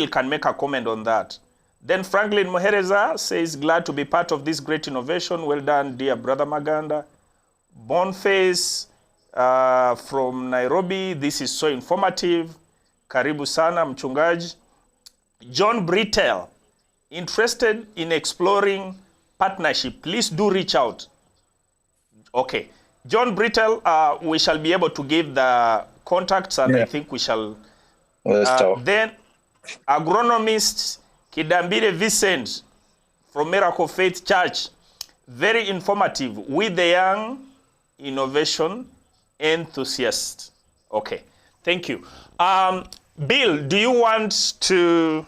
can make a comment on that. Then Franklin Muhereza says, glad to be part of this great innovation. Well done, dear brother Maganda. Boniface from Nairobi, this is so informative. Karibu sana, mchungaji. John Brittel, interested in exploring partnership, please do reach out. Okay. John Brittel, we shall be able to give the contacts, and I think we shall. Then, agronomist Kidambire Vincent from Miracle Faith Church, very informative with the young innovation enthusiast. Okay, thank you. Bill, do you want to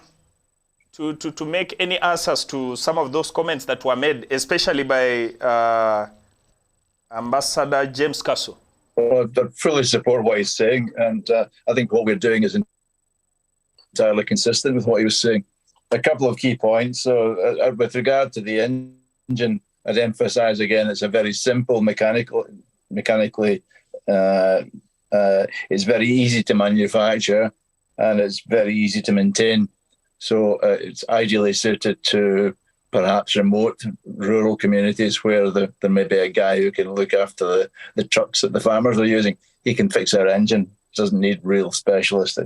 make any answers to some of those comments that were made, especially by Ambassador James Castle? Well, I fully support what he's saying, and I think what we're doing is entirely consistent with what he was saying. A couple of key points. So with regard to the engine, I'd emphasize again, it's a very simple mechanically, it's very easy to manufacture, and it's very easy to maintain. So it's ideally suited to perhaps remote rural communities where there may be a guy who can look after the trucks that the farmers are using. He can fix our engine. Doesn't need real specialist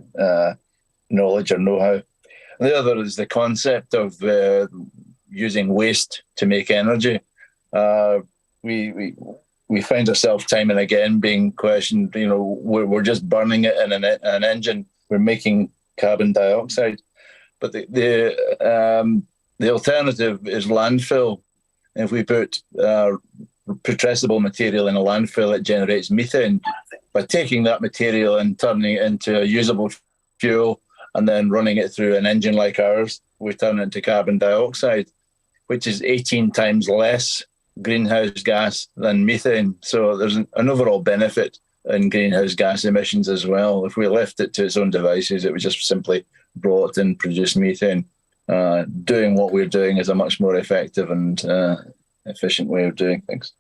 knowledge or know-how. The other is the concept of using waste to make energy. We find ourselves time and again being questioned. You know, we're just burning it in an engine. We're making carbon dioxide, but the alternative is landfill. If we put putrescible material in a landfill, it generates methane. By taking that material and turning it into a usable fuel and then running it through an engine like ours, we turn it into carbon dioxide, which is 18 times less greenhouse gas than methane. So there's an overall benefit in greenhouse gas emissions as well. If we left it to its own devices, it would just simply rot and produce methane. Doing what we're doing is a much more effective and efficient way of doing things.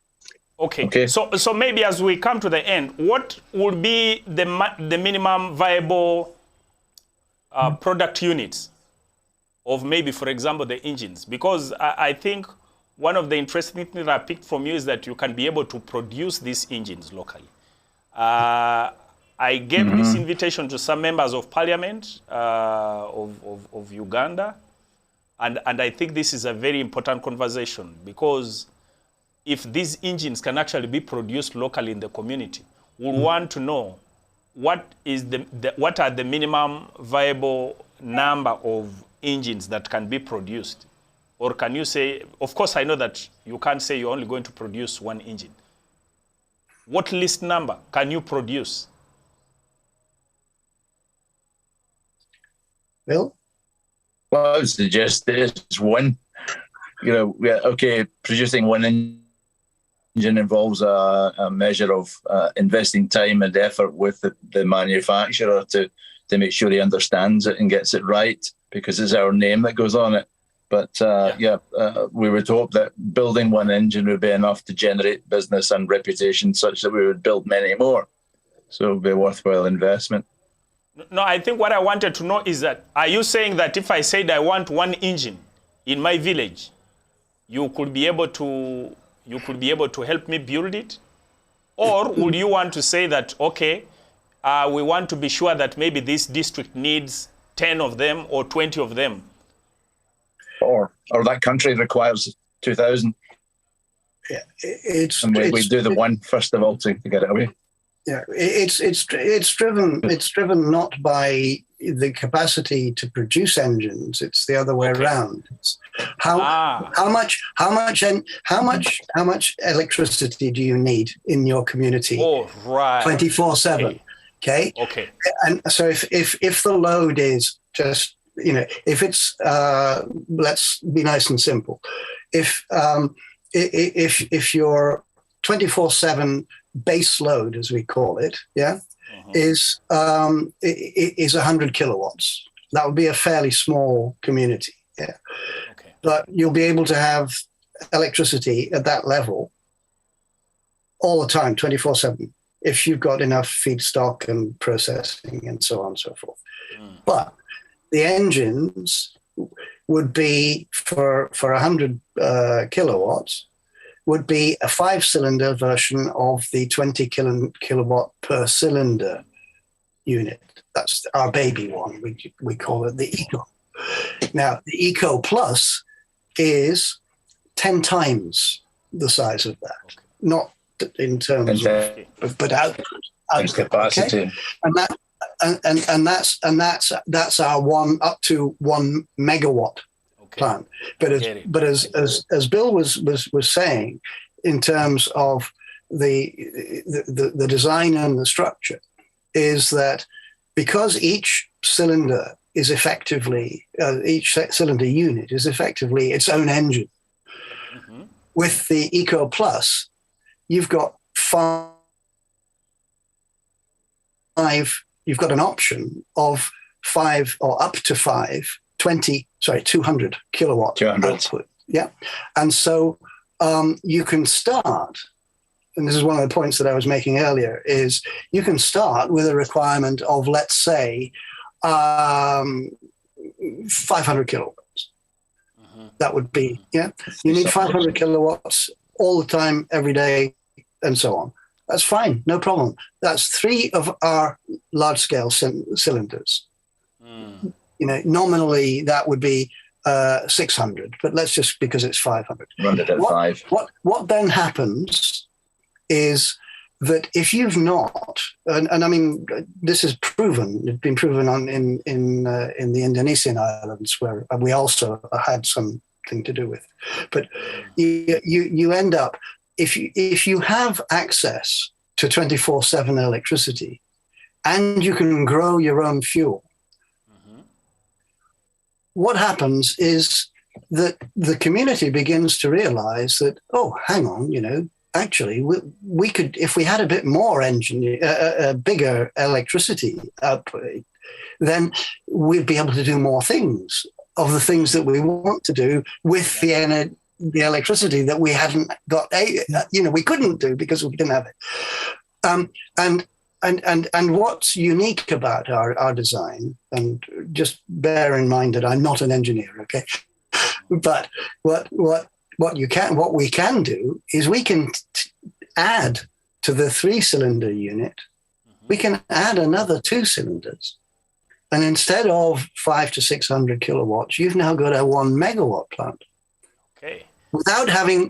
Okay. So maybe as we come to the end, what would be the minimum viable product units of maybe, for example, the engines? Because I think one of the interesting things that I picked from you is that you can be able to produce these engines locally. I gave this invitation to some members of parliament of Uganda. And I think this is a very important conversation, because if these engines can actually be produced locally in the community, we'll want to know what are the minimum viable number of engines that can be produced. Or can you say, of course I know that you can't say you're only going to produce one engine. What least number can you produce? Bill? Well, I would suggest it's one. Producing one engine involves a measure of investing time and effort with the manufacturer to make sure he understands it and gets it right, because it's our name that goes on it. But we would hope that building one engine would be enough to generate business and reputation such that we would build many more. So it would be a worthwhile investment. No, I think what I wanted to know is that, are you saying that if I said I want one engine in my village, you could be able to help me build it? Or would you want to say that, okay, we want to be sure that maybe this district needs 10 of them or 20 of them? Or that country requires 2,000. Yeah, we do the one first of all to get it away. Yeah, it's driven not by the capacity to produce engines. It's the other way around. It's how much electricity do you need in your community? Oh, right. 24/7 Okay. Okay. And so if the load is just, if it's, let's be nice and simple. If your 24/7 base load, as we call it, is 100 kilowatts, that would be a fairly small community. Yeah. Okay. But you'll be able to have electricity at that level all the time, 24/7, if you've got enough feedstock and processing and so on and so forth. But the engines would be for 100 kilowatts, would be a 5-cylinder version of the 20 kilowatt per cylinder unit. That's our baby one. We call it the Eco. Now, the Eco Plus is 10 times the size of that, not in terms of, but output capacity. Okay? And that's our one up to 1 megawatt plant. But as Bill was saying, in terms of the design and the structure, is that because each cylinder is effectively each cylinder unit is effectively its own engine. With the Eco Plus, you've got you've got an option of 5 or up to 200 kilowatt output. Yeah. And so you can start, and this is one of the points that I was making earlier, is you can start with a requirement of, let's say, 500 kilowatts. That would be, you need 500 kilowatts all the time, every day, and so on. That's fine, no problem. That's 3 of our large-scale cylinders. Nominally that would be 600, but let's just, because it's 500. Run it at 5. What then happens is that if you've not, and I mean, this is proven, it's been proven in the Indonesian islands, where we also had something to do with, but you end up, if you have access to 24/7 electricity and you can grow your own fuel, what happens is that the community begins to realize that, oh, hang on, actually, we could, if we had a bit more bigger electricity output, then we'd be able to do more things of the things that we want to do with the electricity that we hadn't got. We couldn't do because we didn't have it. And what's unique about our design, and just bear in mind that I'm not an engineer, okay? But what we can do is we can add to the 3-cylinder unit, we can add another 2 cylinders. And instead of 500 to 600 kilowatts, you've now got a 1 megawatt plant. Okay. Without having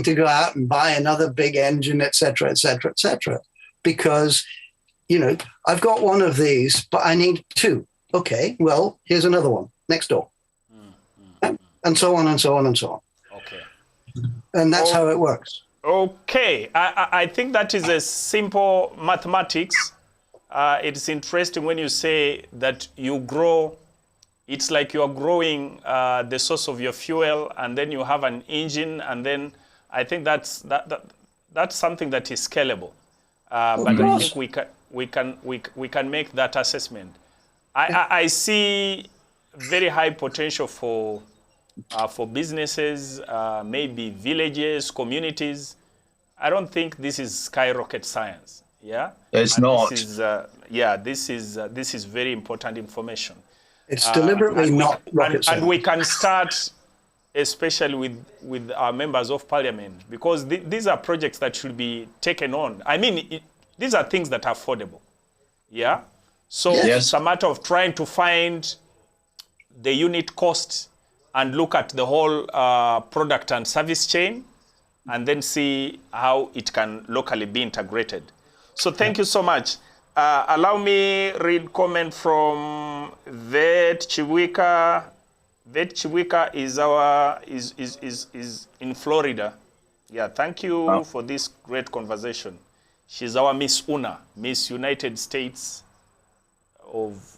to go out and buy another big engine, et cetera, et cetera, et cetera. Because, I've got one of these, but I need 2. Okay, well, here's another one next door. And so on and so on and so on. Okay. And that's how it works. Okay. I think that is a simple mathematics. It's interesting when you say that you grow, it's like you are growing the source of your fuel, and then you have an engine, and then I think that's something that is scalable. But I think we can make that assessment. I see very high potential for businesses, maybe villages, communities. I don't think this is skyrocket science. Yeah, it's not. This is very important information. It's deliberately not rocket science. And we can start, especially with our members of parliament, because these are projects that should be taken on. I mean, these are things that are affordable. Yeah. So It's a matter of trying to find the unit cost and look at the whole product and service chain, and then see how it can locally be integrated. So thank you so much. Allow me read comment from Vet Chiwika. Vet Chiwika is in Florida. Yeah, thank you for this great conversation. She's our Miss UNA, Miss United States of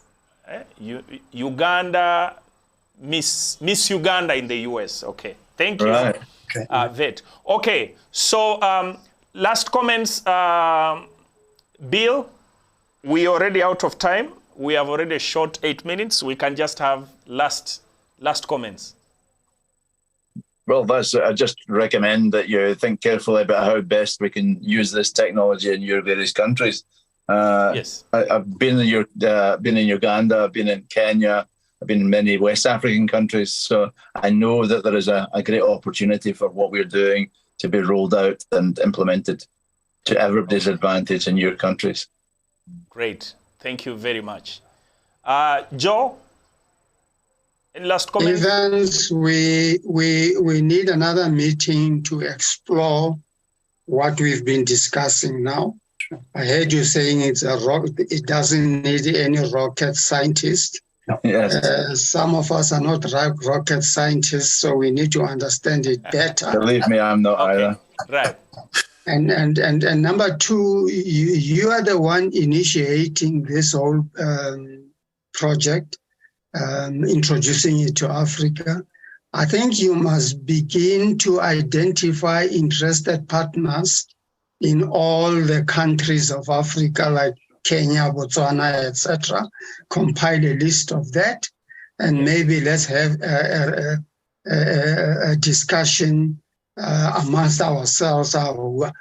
Uganda, Miss Uganda in the US. Okay, thank you, Right. Okay. Vet. Okay, so last comments, Bill. We already out of time. We have already short 8 minutes. We can just have last comments. Well, I just recommend that you think carefully about how best we can use this technology in your various countries. Yes. I've been in Uganda, I've been in Kenya, I've been in many West African countries. So I know that there is a great opportunity for what we're doing to be rolled out and implemented to everybody's advantage in your countries. Great. Thank you very much. Joe, any last comment? Evans, we need another meeting to explore what we've been discussing now. I heard you saying it doesn't need any rocket scientist. Yes. Some of us are not rocket scientists, so we need to understand it better. Believe me, I'm not either. Right. And number two, you are the one initiating this whole project, introducing it to Africa. I think you must begin to identify interested partners in all the countries of Africa, like Kenya, Botswana, etc. Compile a list of that, and maybe let's have a discussion amongst ourselves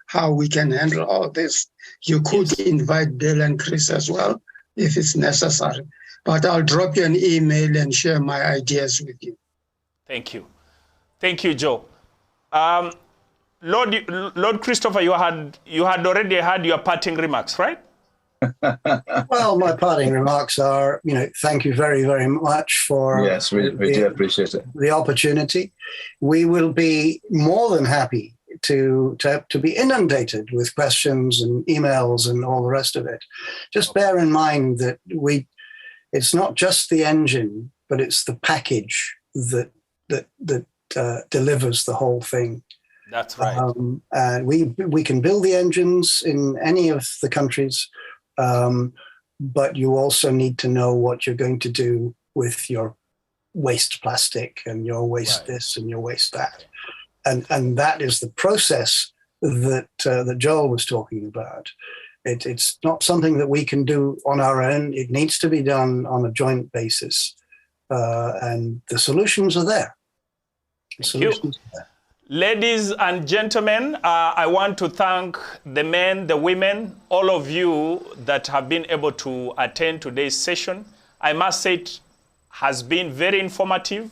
how we can handle all this. You could invite Bill and Chris as well if it's necessary. But I'll drop you an email and share my ideas with you. Thank you. Thank you, Joe. Lord Christopher, you had already had your parting remarks, right? Well, my parting remarks are, thank you very, very much for Yes, we do appreciate it. The opportunity. We will be more than happy to be inundated with questions and emails and all the rest of it. Just bear in mind that it's not just the engine, but it's the package that delivers the whole thing. That's right. And we can build the engines in any of the countries, but you also need to know what you're going to do with your waste plastic and your waste this and your waste that. And that is the process that Joel was talking about. It's not something that we can do on our own. It needs to be done on a joint basis. And the solutions are there. Thank you. Ladies and gentlemen, I want to thank the men, the women, all of you that have been able to attend today's session. I must say it has been very informative.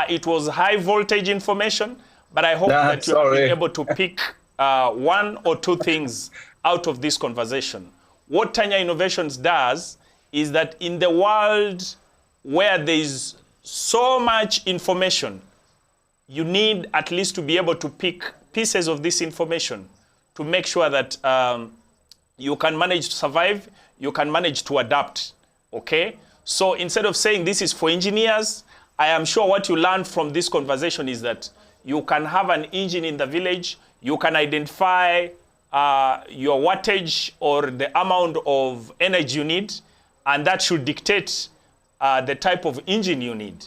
It was high voltage information, but I hope that you have been able to pick one or two things out of this conversation. What Tanya Innovations does is that in the world where there is so much information, you need at least to be able to pick pieces of this information to make sure that you can manage to survive, you can manage to adapt, okay? So instead of saying this is for engineers, I am sure what you learned from this conversation is that you can have an engine in the village, you can identify your wattage or the amount of energy you need, and that should dictate the type of engine you need.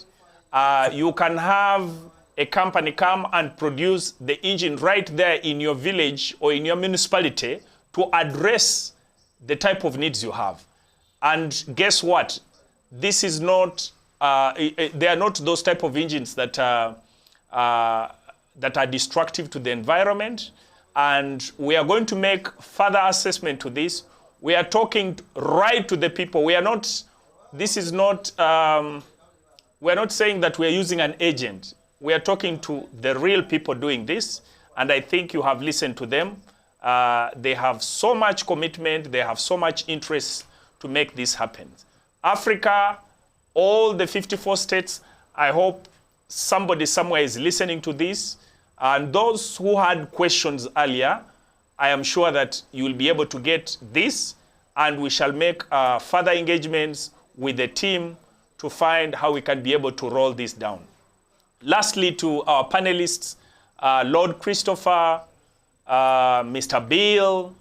You can have a company come and produce the engine right there in your village or in your municipality to address the type of needs you have. And guess what? This is not, they are not those type of engines that are destructive to the environment. And we are going to make further assessment to this. We are talking right to the people. We are not, this is not, we're not saying that we're using an agent. We are talking to the real people doing this, and I think you have listened to them. They have so much commitment, they have so much interest to make this happen. Africa, all the 54 states, I hope somebody somewhere is listening to this. And those who had questions earlier, I am sure that you will be able to get this, and we shall make further engagements with the team to find how we can be able to roll this down. Lastly, to our panelists, Lord Christopher, Mr. Bill,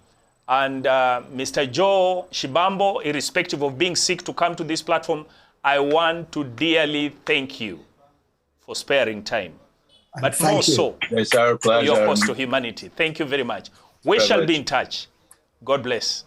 And Mr. Joe Shibambo, irrespective of being sick to come to this platform, I want to dearly thank you for sparing time. But more so, it's our pleasure. Your cost to humanity. Thank you very much. We shall be in touch. God bless.